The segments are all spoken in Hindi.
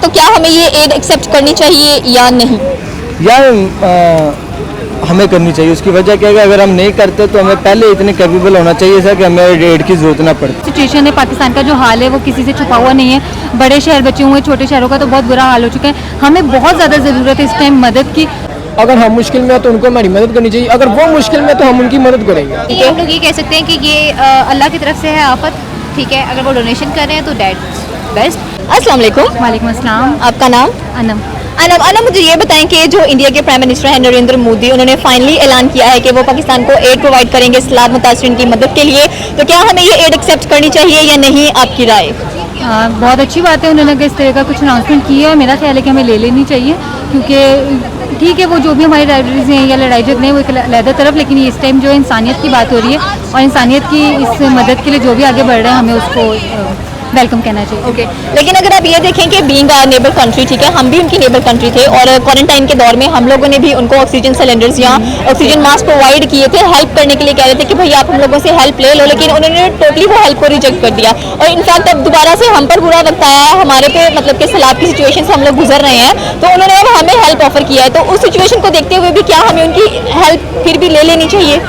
तो क्या हमें ये एड एक्सेप्ट करनी चाहिए या नहीं? यार हमें करनी चाहिए। उसकी वजह क्या है कि अगर हम नहीं करते तो हमें पहले इतने कैपेबल होना चाहिए सर कि हमें एड की जरूरत ना पड़े। सिचुएशन है पाकिस्तान का, जो हाल है वो किसी से छुपा हुआ नहीं है। बड़े शहर बचे हुए, छोटे शहरों का तो बहुत बुरा हाल हो चुका है। हमें बहुत ज़्यादा ज़रूरत है इस टाइम मदद की। अगर हम मुश्किल में है तो उनको हमारी मदद करनी चाहिए, अगर वो मुश्किल में है तो हम उनकी मदद करेंगे। हम लोग ये कह सकते हैं कि ये अल्लाह की तरफ से है आफत, ठीक है। अगर वो डोनेशन कर रहे हैं तो दैट्स बेस्ट। अस्सलाम वालेकुम। वालेकुम अस्सलाम। आपका नाम? अनम। अनम, मुझे ये बताएं कि जो इंडिया के प्राइम मिनिस्टर हैं नरेंद्र मोदी, उन्होंने फाइनली ऐलान किया है कि वो पाकिस्तान को एड प्रोवाइड करेंगे सैलाब मुतासरीन की मदद के लिए। तो क्या हमें ये एड एक्सेप्ट करनी चाहिए या नहीं, आपकी राय? बहुत अच्छी बात है, उन्होंने अगर इस तरह का कुछ अनाउंसमेंट किया है, मेरा ख्याल है कि हमें ले लेनी चाहिए। क्योंकि ठीक है, वो जो भी हमारी राइवलरीज हैं या लड़ाई झगड़े हैं वो एक अलग तरफ, लेकिन इस टाइम जो इंसानियत की बात हो रही है और इंसानियत की इस मदद के लिए जो भी आगे बढ़ रहे हैं हमें उसको वेलकम कहना चाहिए। ओके, लेकिन अगर आप ये देखें कि बीइंग अ नेबर कंट्री, ठीक है, हम भी उनकी नेबर कंट्री थे और क्वारंटाइन के दौर में हम लोगों ने भी उनको ऑक्सीजन सिलेंडर्स या ऑक्सीजन मास्क प्रोवाइड किए थे, हेल्प करने के लिए कह रहे थे कि भाई आप हम लोगों से हेल्प ले लो, लेकिन उन्होंने टोटली वो हेल्प को रिजेक्ट कर दिया। और इनफैक्ट अब दोबारा से हम पर बुरा वक्त आया है, हमारे पे मतलब कि सैलाब की सिचुएशन से हम लोग गुजर रहे हैं, तो उन्होंने अब हमें हेल्प ऑफर किया है। तो उस सिचुएशन को देखते हुए भी क्या हमें उनकी हेल्प फिर भी ले लेनी चाहिए?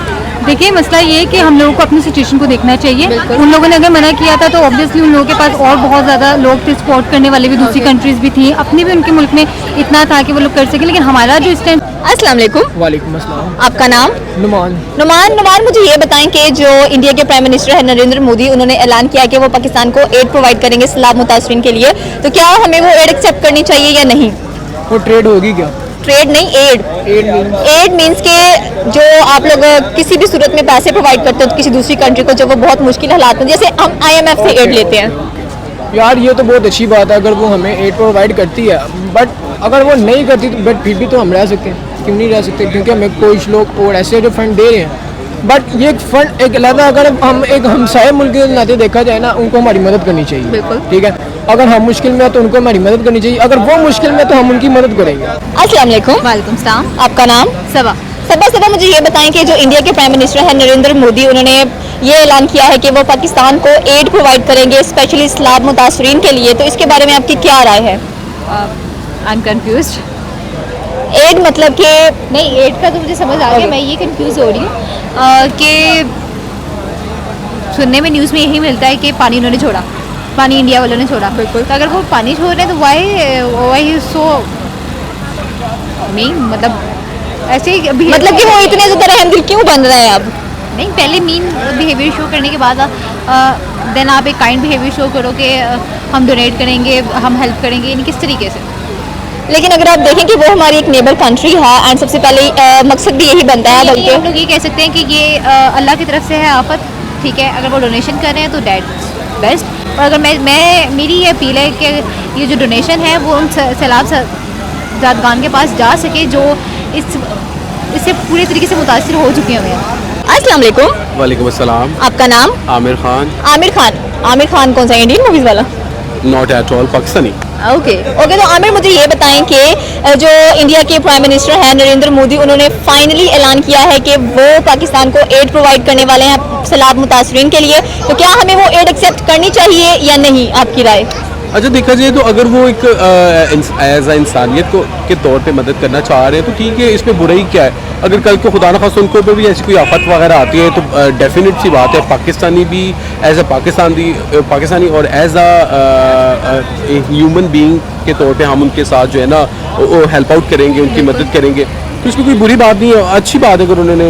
देखिए, मसला ये है कि हम लोगों को अपनी सिचुएशन को देखना चाहिए। उन लोगों ने अगर मना किया था तो ऑब्वियसली उन लोगों के पास और बहुत ज़्यादा लोग थे, सपोर्ट करने वाले भी दूसरी कंट्रीज़ भी थी, अपने भी उनके मुल्क में इतना था कि वो लोग कर सके। लेकिन हमारा जो इस टाइम। अस्सलाम वालेकुम। वालेकुम अस्सलाम। आपका नाम? नुमान। मुझे ये बताएं कि जो इंडिया के प्राइम मिनिस्टर है नरेंद्र मोदी, उन्होंने ऐलान किया कि वो पाकिस्तान को एड प्रोवाइड करेंगे सैलाब मुतासरीन के लिए। तो क्या हमें वो एड एक्सेप्ट करनी चाहिए या नहीं? वो ट्रेड होगी क्या? ट्रेड नहीं, एड मीन्स के जो आप लोग किसी भी सूरत में पैसे प्रोवाइड करते हो तो किसी दूसरी कंट्री को जब वो बहुत मुश्किल हालात में, जैसे हम IMF से एड लेते हैं। यार ये तो बहुत अच्छी बात है अगर वो हमें एड प्रोवाइड करती है, बट अगर वो नहीं करती तो बट फिर भी तो हम रह सकते हैं। क्यों नहीं रह सकते? क्योंकि हमें कुछ लोग और ऐसे जो फंड दे रहे हैं, बट ये फंड एक अलग, अगर हम एक हमसाये मुल्क के नाते देखा जाए ना, उनको हमारी मदद करनी चाहिए। बिल्कुल ठीक है, अगर हम मुश्किल में है तो उनको हमारी मदद करनी चाहिए, अगर वो मुश्किल में है तो हम उनकी मदद करेंगे। अस्सलाम वालेकुम। वालेकुम सलाम। आपका नाम? सबा। सबा, मुझे ये बताएं कि जो इंडिया के प्राइम मिनिस्टर हैं नरेंद्र मोदी, उन्होंने ये ऐलान किया है कि वो पाकिस्तान को एड प्रोवाइड करेंगे स्पेशली सैलाब मुतासरीन के लिए। तो इसके बारे में आपकी क्या राय है? I am confused. एड मतलब कि नहीं, एड का तो मुझे समझ आ गया, मैं ये कंफ्यूज हो रही हूँ कि सुनने में न्यूज़ में यही मिलता है कि पानी उन्होंने छोड़ा, पानी इंडिया वालों ने छोड़ा। बिल्कुल। तो अगर वो पानी छोड़ रहे हैं तो वाई सो मीन, मतलब ऐसे ही मतलब कि वो इतने ज़्यादा रहमदिल क्यों बन रहे हैं अब? नहीं, पहले मीन बिहेवियर शो करने के बाद देन आप एक काइंड बिहेवियर शो करो कि हम डोनेट करेंगे, हम हेल्प करेंगे, यानी किस तरीके से। लेकिन अगर आप देखें कि वो हमारी एक नेबर कंट्री है एंड सबसे पहले मकसद भी यही बनता है, बल्कि हम लोग ये कह सकते हैं कि ये अल्लाह की तरफ से है आफत, ठीक है। अगर वो डोनेशन कर रहे हैं तो दैट्स बेस्ट। और अगर मैं मेरी ये अपील है कि ये जो डोनेशन है वो उन सैलाब ज़ादगान के पास जा सके जो इससे पूरे तरीके से मुतासिर हो चुके हुए हैं। अस्सलाम वालेकुम। वालेकुम अस्सलाम। आपका नाम? आमिर खान। आमिर खान कौन सा, इंडियन मूवीज़ वाला? Not at all, Pakistani. Okay, तो आमिर मुझे ये बताएं कि जो इंडिया के प्राइम मिनिस्टर हैं नरेंद्र मोदी, उन्होंने फाइनली ऐलान किया है कि वो पाकिस्तान को एड प्रोवाइड करने वाले हैं सैलाब मुतासरीन के लिए। तो क्या हमें वो एड एक्सेप्ट करनी चाहिए या नहीं, आपकी राय? अच्छा, देखा जाए तो अगर वो एक एज इंसानियत को के तौर पे मदद करना चाह रहे हैं तो ठीक है, इसमें बुराई क्या है? अगर कल को खुदा न खास्ता उनको पे भी ऐसी कोई आफत वगैरह आती है तो डेफिनेट सी बात है पाकिस्तानी भी एज अ पाकिस्तानी और एज अ ह्यूमन बीइंग के तौर पे हम उनके साथ जो है ना वो हेल्प आउट करेंगे, उनकी मदद करेंगे। तो इसमें कोई बुरी बात नहीं है, अच्छी बात है अगर उन्होंने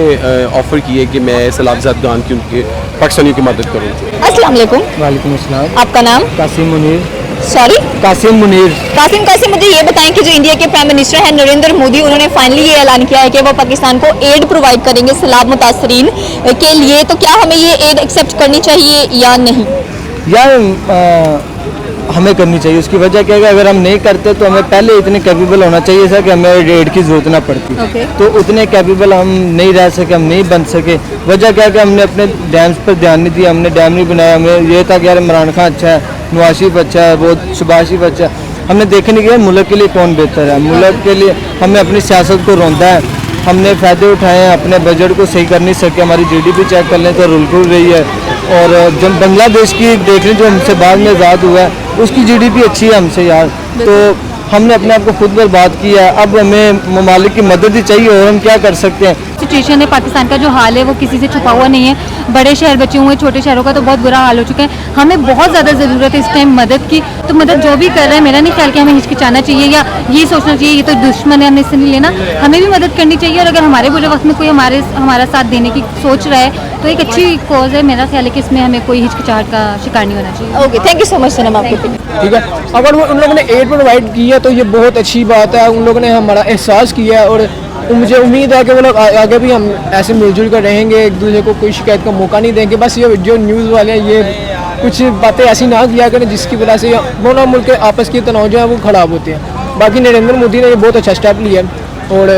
ऑफ़र की है कि मैं सैलाब ज़ादगान की उनके पाकिस्तानियों की मदद करूँ। अस्सलाम वालेकुम। वालेकुम अस्सलाम। आपका नाम? कासिम मुनीर। सॉरी, कासिम मुनीर। कासिम, मुझे ये बताएं कि जो इंडिया के प्राइम मिनिस्टर हैं नरेंद्र मोदी, उन्होंने फाइनली ये ऐलान किया है कि वो पाकिस्तान को एड प्रोवाइड करेंगे सैलाब मुतासरीन के लिए। तो क्या हमें ये एड एक्सेप्ट करनी चाहिए या नहीं? यार हमें करनी चाहिए। उसकी वजह क्या है कि अगर हम नहीं करते तो हमें पहले इतने कैपेबल होना चाहिए सर कि हमें एड की ज़रूरत ना पड़ती। तो उतने कैपेबल हम नहीं रह सके, हम नहीं बन सके। वजह क्या है कि हमने अपने डैम्स पर ध्यान नहीं दिया, हमने डैम नहीं बनाया। हमें ये था कि यार इमरान खान अच्छा है, नवाज शरीफ अच्छा है, वो शहबाज शरीफ अच्छा है। हमने देखने के मुल्क के लिए कौन बेहतर है। मुल्क के लिए हमें अपनी सियासत को रोंदा है हमने फ़ायदे उठाए हैं, अपने बजट को सही कर नहीं सके। हमारी GDP चेक कर लें तो रुल रही है, और जब बांग्लादेश की देख लें जो हमसे बाद में आज़ाद हुआ है, उसकी GDP अच्छी है हमसे यार। तो हमने अपने आप को खुद बर्बाद किया है। अब हमें ममालिक की मदद ही चाहिए, और हम क्या कर सकते हैं। सिचुएशन है पाकिस्तान का, जो हाल है वो किसी से छुपा हुआ नहीं है। बड़े शहर बचे हुए हैं, छोटे शहरों का तो बहुत बुरा हाल हो चुका है। हमें बहुत ज़्यादा ज़रूरत है इस टाइम मदद की। तो मदद जो भी कर रहे हैं, मेरा नहीं ख्याल कि हमें हिचकिचाना चाहिए या ये सोचना चाहिए ये तो दुश्मन है, हमने इससे नहीं लेना। हमें भी मदद करनी चाहिए, और अगर हमारे बुरे वक्त में कोई हमारा साथ देने की सोच रहा है तो एक अच्छी कॉज है। मेरा ख्याल है कि इसमें हमें कोई हिचकिचाहट का शिकार नहीं होना चाहिए। Okay, thank you so much Sanam आपके। ठीक है, अगर वो उन लोगों ने एड प्रोवाइड किया तो ये बहुत अच्छी बात है। उन लोगों ने हमारा एहसास किया है, और मुझे उम्मीद है कि वो लोग आगे भी हम ऐसे मिलजुल कर रहेंगे, एक दूसरे को कोई शिकायत का मौका नहीं देंगे। बस ये जो न्यूज़ वाले हैं ये कुछ बातें ऐसी ना किया करें जिसकी वजह से दोनों मुल्क के आपस की तनाव जो है वो ख़राब होते हैं। बाकी नरेंद्र मोदी ने ये बहुत अच्छा स्टेप लिया है, और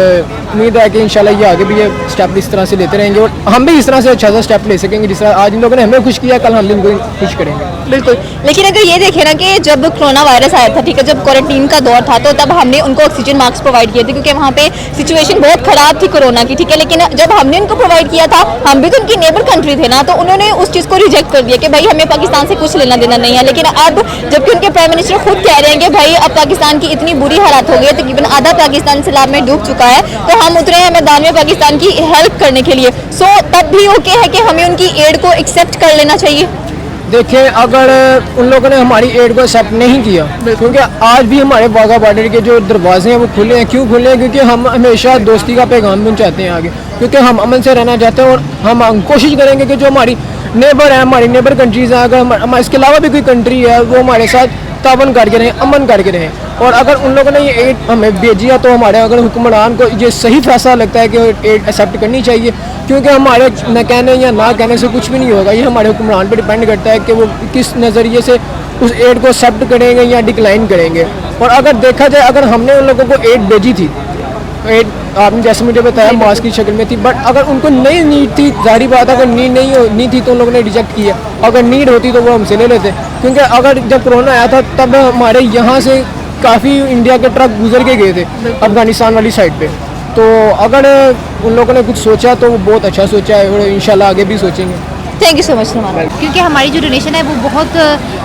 उम्मीद है कि इंशाल्लाह ये आगे भी ये स्टेप इस तरह से लेते रहेंगे, और हम भी इस तरह से अच्छा सा स्टेप ले सकेंगे। जिस तरह आज इन लोगों ने हमें खुश किया, कल हम भी इनको खुश करेंगे। बिल्कुल, लेकिन अगर ये देखें ना कि जब कोरोना वायरस आया था, ठीक है, जब क्वारंटीन का दौर था, तो तब हमने उनको ऑक्सीजन मास्क प्रोवाइड किए थे, क्योंकि वहाँ पे सिचुएशन बहुत ख़राब थी कोरोना की, ठीक है। लेकिन जब हमने उनको प्रोवाइड किया था, हम भी तो उनकी नेबर कंट्री थे ना, तो उन्होंने उस चीज़ को रिजेक्ट कर दिया कि भाई हमें पाकिस्तान से कुछ लेना देना नहीं है। लेकिन अब जबकि उनके प्राइम मिनिस्टर खुद कह रहे हैं कि भाई अब पाकिस्तान की इतनी बुरी हालत हो गई है, तकरीबन आधा पाकिस्तान सैलाब में डूब चुका है, तो हम उतरे हैं मैदान में पाकिस्तान की हेल्प करने के लिए। सो तब भी ओके है कि हमें उनकी एड को एक्सेप्ट कर लेना चाहिए। देखिए, अगर उन लोगों ने हमारी एड को एक्सेप्ट नहीं किया, क्योंकि आज भी हमारे वाघा बॉर्डर के जो दरवाजे हैं वो खुले हैं। क्यों खुले हैं? क्योंकि हम हमेशा दोस्ती का पैगाम पहुंचाते हैं आगे, क्योंकि हम अमन से रहना चाहते हैं, और हम कोशिश करेंगे कि जो हमारी नेबर है, हमारी नेबर कंट्रीज़ हैं, अगर हम इसके अलावा भी कोई कंट्री है वो हमारे साथ तावन करके रहें, अमन करके रहें। और अगर उन लोगों ने ये एड हमें भेजी है तो हमारे अगर हुक्मरान को ये सही फैसला लगता है कि एड एक्सेप्ट करनी चाहिए, क्योंकि हमारे न कहने या ना कहने से कुछ भी नहीं होगा। ये हमारे हुक्मरान पर डिपेंड करता है कि वो किस नज़रिए से उस एड को एक्सेप्ट करेंगे या डिक्लाइन करेंगे। और अगर देखा जाए, अगर हमने उन लोगों को एड भेजी थी, एड आपने जैसे मुझे बताया मास्क की शक्ल में थी, बट अगर उनको नहीं नीड थी, जाहिर बात है अगर नीड नहीं थी तो उन लोगों ने रिजेक्ट किया। अगर नीड होती तो वो हमसे ले लेते, क्योंकि अगर जब कोरोना आया था तब हमारे यहाँ से काफ़ी इंडिया के ट्रक गुजर के गए थे अफगानिस्तान वाली साइड पे। तो अगर उन लोगों ने कुछ सोचा तो वो बहुत अच्छा सोचा है, और इंशाल्लाह आगे भी सोचेंगे। थैंक यू सो मच सनम। क्योंकि हमारी जो डोनेशन है वो बहुत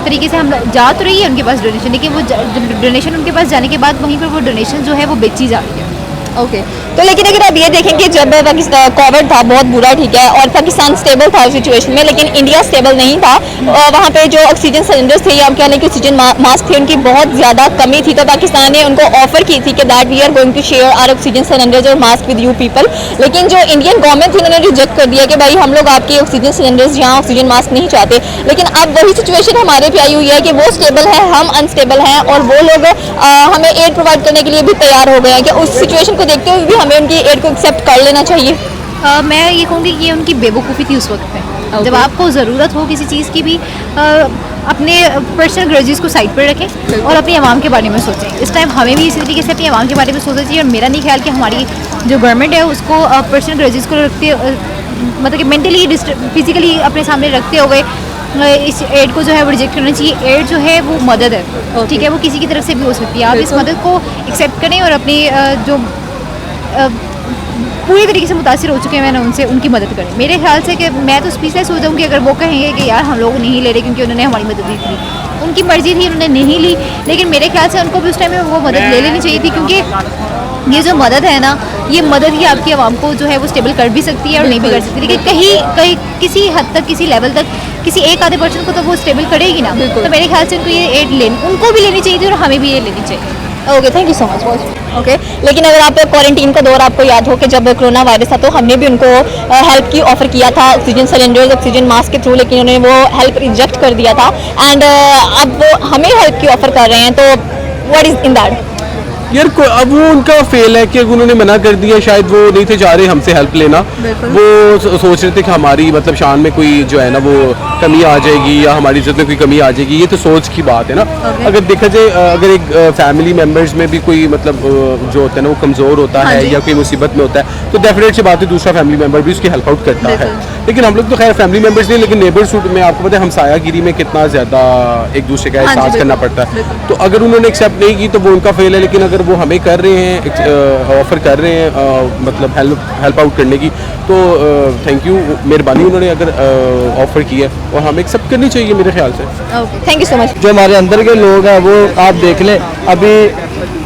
तरीके से हम जा तो रही है उनके पास डोनेशन, लेकिन वो डोनेशन उनके पास जाने के बाद वहीं पर वो डोनेशन जो है वो बेची जा रही है। ओके, तो लेकिन अगर आप ये देखें कि जब पाकिस्तान कोविड था बहुत बुरा, ठीक है, और पाकिस्तान स्टेबल था उस सिचुएशन में, लेकिन इंडिया स्टेबल नहीं था। वहाँ पे जो ऑक्सीजन सिलेंडर्स थे या आप कह लें कि ऑक्सीजन मास्क थे, उनकी बहुत ज़्यादा कमी थी। तो पाकिस्तान ने उनको ऑफर की थी कि that we are going to share our oxygen cylinders और मास्क विद यू पीपल। लेकिन जो इंडियन गवर्नमेंट थी उन्होंने रिजेक्ट कर दिया कि भाई हम लोग आपके ऑक्सीजन सिलेंडर्स यहाँ ऑक्सीजन मास्क नहीं चाहते। लेकिन अब वही सिचुएशन हमारे पे आई हुई है कि वो स्टेबल है, हम अनस्टेबल हैं, और वो लोग हमें एड प्रोवाइड करने के लिए भी तैयार हो गए हैं। कि उस सिचुएशन को देखते हुए भी हमें उनकी एड को एक्सेप्ट कर लेना चाहिए। मैं ये कहूँगी कि ये उनकी बेवकूफ़ी थी उस वक्त पे। जब आपको ज़रूरत हो किसी चीज़ की भी, अपने पर्सनल ग्रजेस को साइड पर रखें और अपनी आवाम के बारे में सोचें। इस टाइम हमें भी इसी तरीके से अपनी आवाम के बारे में सोचना चाहिए। और मेरा नहीं ख्याल कि हमारी जो गवर्नमेंट है उसको पर्सनल ग्रजेस को रखते, मतलब कि मेंटली फिजिकली अपने सामने रखते हुए इस एड को जो है वो रिजेक्ट करना चाहिए। एड जो है वो मदद है, ठीक है, वो किसी की तरफ से भी हो सकती है। आप इस मदद को एक्सेप्ट करें और अपनी जो पूरी तरीके से मुतासिर हो चुके हैं मैंने उनसे, उनकी मदद करें। मेरे ख्याल से कि मैं तो स्पीचलेस हो जाऊँ कि अगर वो कहेंगे कि यार हम लोग नहीं ले रहे क्योंकि उन्होंने हमारी मदद नहीं की। उनकी मर्जी थी, उन्होंने नहीं ली, लेकिन मेरे ख्याल से उनको भी उस टाइम में वो मदद ले लेनी चाहिए थी। क्योंकि ये जो मदद है ना, ये मदद ही आपकी आवाम को जो है वो स्टेबल कर भी सकती है और नहीं भी कर सकती, लेकिन कहीं किसी हद तक, किसी लेवल तक, किसी एक आधे पर्सन को तो वो स्टेबल करेगी ना। तो मेरे ख्याल से उनको ये एड उनको भी लेनी चाहिए थी और हमें भी ये लेनी चाहिए। Okay, thank you so much. Okay, लेकिन अगर आप क्वारंटीन का दौर आपको याद हो कि जब कोरोना वायरस था तो हमने भी उनको हेल्प की ऑफर किया था ऑक्सीजन सिलेंडर्स, ऑक्सीजन मास्क के थ्रू, लेकिन उन्होंने वो हेल्प रिजेक्ट कर दिया था। एंड अब वो हमें हेल्प की ऑफर कर रहे हैं, तो व्हाट इज इन दैट? यार अब वो उनका फेल है कि अगर उन्होंने मना कर दिया, शायद वो नहीं थे चाह रहे हमसे हेल्प लेना, वो सोच रहे थे कि हमारी मतलब शान में कोई जो है ना वो कमी आ जाएगी या हमारी इज्जत में कोई कमी आ जाएगी। ये तो सोच की बात है ना। अगर देखा जाए, अगर एक फैमिली मेम्बर्स में भी कोई मतलब जो होता है ना वो कमज़ोर होता है या कोई मुसीबत में होता है, तो डेफिनेट सी बात है दूसरा फैमिली मेम्बर भी उसकी हेल्प आउट करता है। लेकिन हम लोग तो खैर फैमिली मेम्बर्स नहीं, लेकिन नेबरहुड में आपको पता है हमसायागिरी में कितना ज़्यादा एक दूसरे का एहसास करना पड़ता है। तो अगर उन्होंने एक्सेप्ट नहीं की तो वो उनका फेल है, लेकिन अगर अगर वो हमें कर रहे हैं, ऑफ़र कर रहे हैं मतलब हेल्प आउट करने की, तो थैंक यू, मेहरबानी उन्होंने अगर ऑफ़र किया है और हमें एक्सेप्ट करनी चाहिए मेरे ख्याल से। Okay, thank you so much. जो हमारे अंदर के लोग हैं वो आप देख लें, अभी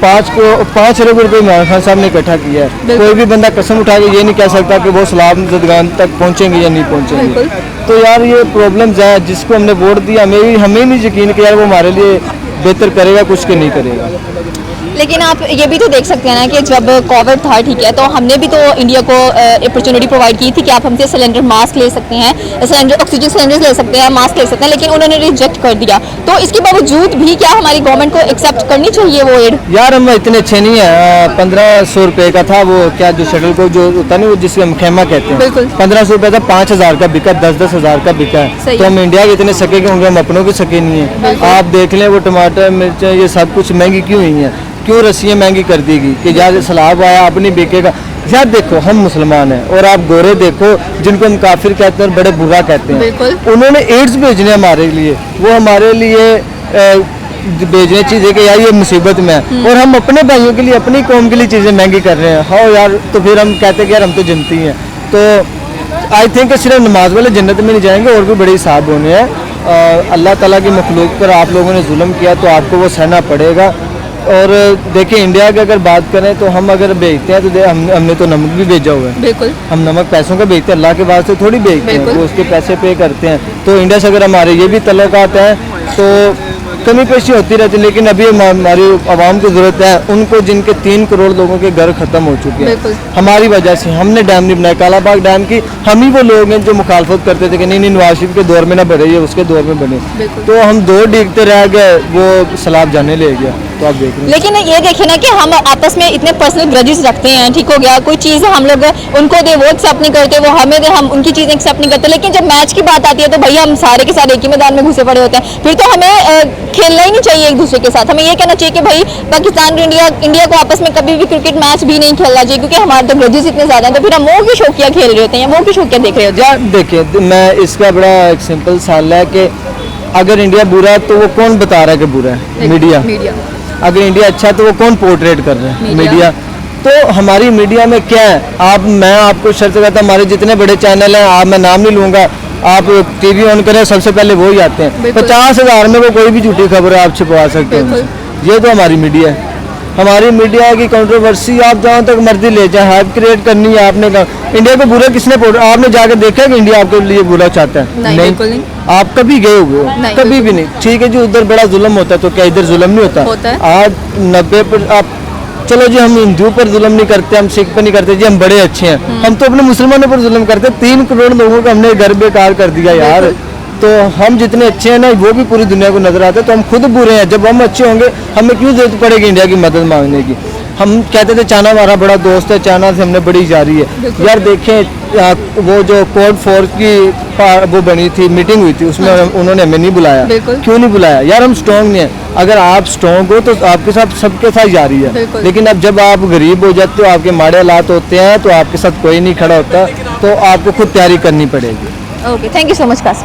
5 अरब रुपये इमरान खान साहब ने इकट्ठा किया है। कोई भी बंदा कसम उठा के ये नहीं कह सकता कि वो सलाम जदगान तक पहुंचेंगे या नहीं पहुंचेंगे। तो यार ये प्रॉब्लम्स हैं, जिसको हमने वोट दिया हमें नहीं यकीन कि यार वो हमारे लिए बेहतर करेगा कुछ के नहीं करेगा। लेकिन आप ये भी तो देख सकते हैं ना कि जब कोविड था, ठीक है, तो हमने भी तो इंडिया को अपॉर्चुनिटी प्रोवाइड की थी कि आप हमसे सिलेंडर मास्क ले सकते हैं, सिलेंडर ऑक्सीजन सिलेंडर्स ले सकते हैं, मास्क ले सकते हैं, लेकिन उन्होंने रिजेक्ट कर दिया। तो इसके बावजूद भी क्या हमारी गवर्नमेंट को एक्सेप्ट करनी चाहिए वो एड? यार हम इतने अच्छे नहीं है। 1500 रुपये का था वो, क्या जो शटल को जो होता नहीं वो जिसके हम खेमा कहते हैं, बिल्कुल 1500 रुपये था, 5000 का बिका, 10-10 हज़ार का बिका है। तो हम इंडिया के इतने सके के होंगे, हम अपनों के सके नहीं है। आप देख लें वो टमाटर मिर्चें ये सब कुछ महंगी क्यों हुई हैं, क्यों रस्सियाँ महंगी कर दी गई कि यार सलाब आया अब नहीं बिकेगा। यार देखो हम मुसलमान हैं और आप गोरे देखो जिनको हम काफिर कहते हैं और बड़े बुरा कहते हैं, उन्होंने एड्स भेजने हमारे लिए, वो हमारे लिए भेजने चीज़ें कि यार ये मुसीबत में है, और हम अपने भाइयों के लिए अपनी कौम के लिए चीज़ें महंगी कर रहे हैं। हाँ यार, तो फिर हम कहते हैं कि यार हम तो जनती हैं। तो आई थिंक सिर्फ नमाज वाले जन्नत में नहीं जाएंगे, और भी बड़े हिसाब होने हैं। अल्लाह ताला की मखलूक पर आप लोगों ने जुल्म किया तो आपको वो सहना पड़ेगा। और देखिए इंडिया की अगर बात करें तो हम अगर बेचते हैं तो हमने तो नमक भी भेजा हुआ है। बिल्कुल, हम नमक पैसों का बेचते हैं, अल्लाह के वास्ते थोड़ी बेचते हैं, वो उसके पैसे पे करते हैं। तो इंडिया से अगर हमारे ये भी तल्लुकात हैं तो कमी पेशी होती रहती है। लेकिन अभी हमारी आवाम को ज़रूरत है, उनको जिनके 3 करोड़ लोगों के घर ख़त्म हो चुके हैं हमारी वजह से। हमने डैम नहीं बनाया, कालाबाग डैम की हम ही वो लोग हैं जो मुखालफत करते थे कि नहीं नवाज शरीफ के दौर में ना बने, ये उसके दौर में बने। तो हम 2 डीगते रह गए, वो सलाब जाने ले गया। तो आप देख रहे हैं। लेकिन ये देखें ना कि हम आपस में इतने पर्सनल ग्रजेस रखते हैं, ठीक हो गया, कोई चीज़ हम लोग उनको दे वो एक्सेप्ट नहीं करते, वो हमें दे हम उनकी चीज़ें एक्सेप्ट नहीं करते। लेकिन जब मैच की बात आती है तो भैया हम सारे के सारे एक ही मैदान में घुसे पड़े होते हैं। फिर तो हमें खेलना ही नहीं चाहिए एक दूसरे के साथ। हमें ये कहना चाहिए कि भाई पाकिस्तान और इंडिया को आपस में कभी भी क्रिकेट मैच भी नहीं खेलना चाहिए, क्योंकि हमारे तो ग्रजेस इतने ज़्यादा हैं। तो फिर हम वो की शौकिया खेल रहे होते हैं, वो की शौकिया देख रहे होते हैं। यार देखिए मैं इसका बड़ा एक सिंपल सवाल है कि अगर इंडिया बुरा है तो वो कौन बता रहा है कि बुरा है? मीडिया। अगर इंडिया अच्छा है तो वो कौन पोर्ट्रेट कर रहा है? मीडिया। तो हमारी मीडिया में क्या है? मैं आपको शर्त कहता हूँ, हमारे जितने बड़े चैनल हैं, आप मैं नाम नहीं लूँगा, आप टीवी ऑन करें सबसे पहले वो ही आते हैं। 50,000 में वो कोई भी झूठी खबर आप छुपवा सकते हैं। ये तो हमारी मीडिया है। हमारी मीडिया की कंट्रोवर्सी आप जहाँ तक मर्जी ले जाए, हाइप क्रिएट करनी है। आपने कहा इंडिया को बुरा किसने आपने जाकर देखा कि इंडिया आपके लिए बुरा चाहता है? नहीं। आप कभी गए हुए हो? कभी भी नहीं। ठीक है जी, उधर बड़ा जुल्म होता है, तो क्या इधर जुल्म नहीं होता? आज 90 आप चलो जी, हम हिंदुओं पर जुल्म नहीं करते, हम सिख पर नहीं करते जी, हम बड़े अच्छे हैं। हम तो अपने मुसलमानों पर जुल्म करते। 3 करोड़ लोगों को हमने घर बेकार कर दिया यार। तो हम जितने अच्छे हैं ना वो भी पूरी दुनिया को नजर आते हैं, तो हम खुद बुरे हैं। जब हम अच्छे होंगे हमें क्यों जरूरत पड़ेगी इंडिया की मदद मांगने की? हम कहते थे चाइना हमारा बड़ा दोस्त है, चाइना से हमने बड़ी जारी है। यार देखें वो जो कोड फोर्स की वो बनी थी, मीटिंग हुई थी, उसमें उन्होंने हमें नहीं बुलाया। क्यों नहीं बुलाया? यार हम स्ट्रॉन्ग नहीं है। अगर आप स्ट्रॉन्ग हो तो आपके साथ सबके साथ जारी है। लेकिन अब जब आप गरीब हो जाते हो, आपके माड़े हालात होते हैं, तो आपके साथ कोई नहीं खड़ा होता, तो आपको खुद तैयारी करनी पड़ेगी। Okay, thank you so much Qasim.